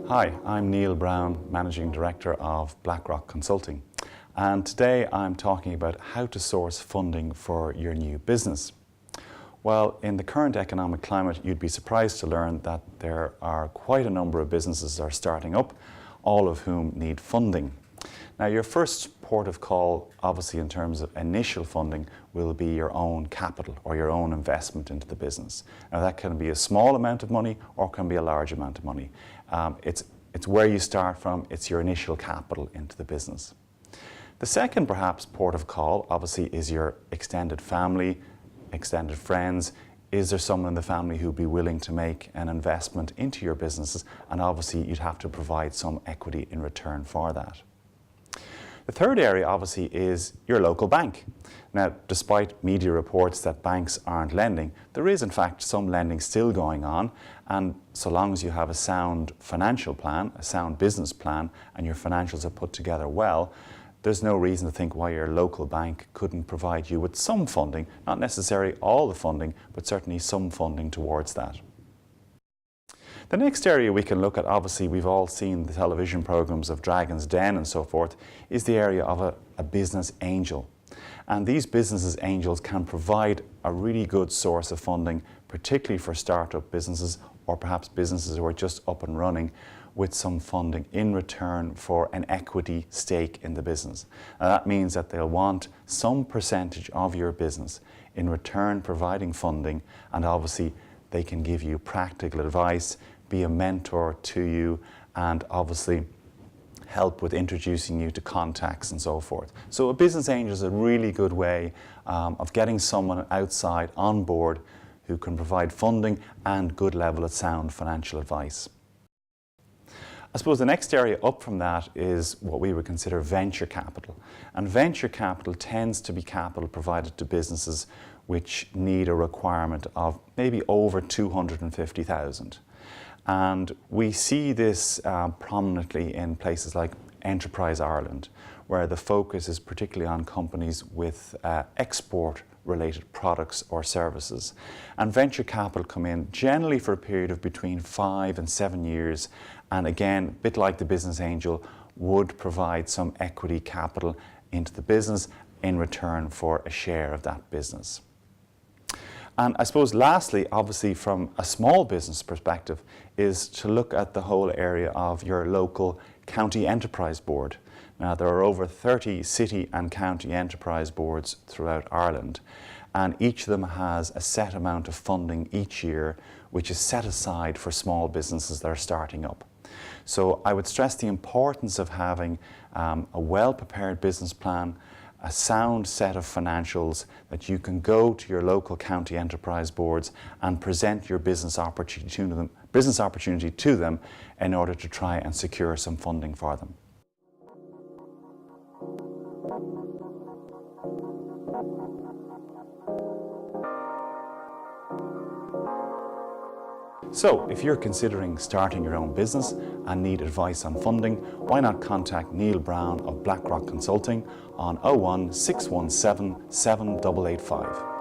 Hi, I'm nbrown, Managing Director of BlackRock Consulting, and today I'm talking about how to source funding for your new business. Well, in the current economic climate, you'd be surprised to learn that there are quite a number of businesses that are starting up, all of whom need funding. Now, your first port of call, obviously in terms of initial funding, will be your own capital or your own investment into the business. Now, that can be a small amount of money or can be a large amount of money. It's where you start from, it's your initial capital into the business. The second, perhaps, port of call, obviously, is your extended family, extended friends. Is there someone in the family who'd be willing to make an investment into your businesses? And obviously, you'd have to provide some equity in return for that. The third area, obviously, is your local bank. Now, despite media reports that banks aren't lending, there is, in fact, some lending still going on. And so long as you have a sound financial plan, a sound business plan, and your financials are put together well, there's no reason to think why your local bank couldn't provide you with some funding, not necessarily all the funding, but certainly some funding towards that. The next area we can look at, obviously we've all seen the television programs of Dragon's Den and so forth, is the area of a business angel. And these business angels can provide a really good source of funding, particularly for startup businesses or perhaps businesses who are just up and running, with some funding in return for an equity stake in the business. Now that means that they'll want some percentage of your business in return providing funding, and obviously they can give you practical advice, be a mentor to you, and obviously help with introducing you to contacts and so forth. So a business angel is a really good way of getting someone outside on board who can provide funding and good level of sound financial advice. I suppose the next area up from that is what we would consider venture capital. And venture capital tends to be capital provided to businesses which need a requirement of maybe over 250,000. And we see this prominently in places like Enterprise Ireland, where the focus is particularly on companies with export-related products or services. And venture capital come in generally for a period of between 5 and 7 years, and again, a bit like the business angel, would provide some equity capital into the business in return for a share of that business. And I suppose lastly, obviously from a small business perspective, is to look at the whole area of your local county enterprise board. Now, there are over 30 city and county enterprise boards throughout Ireland, and each of them has a set amount of funding each year which is set aside for small businesses that are starting up. So I would stress the importance of having a well-prepared business plan, a sound set of financials that you can go to your local county enterprise boards and present your business opportunity to them in order to try and secure some funding for them. So, if you're considering starting your own business and need advice on funding, why not contact Neil Brown of BlackRock Consulting on 01 617 7885.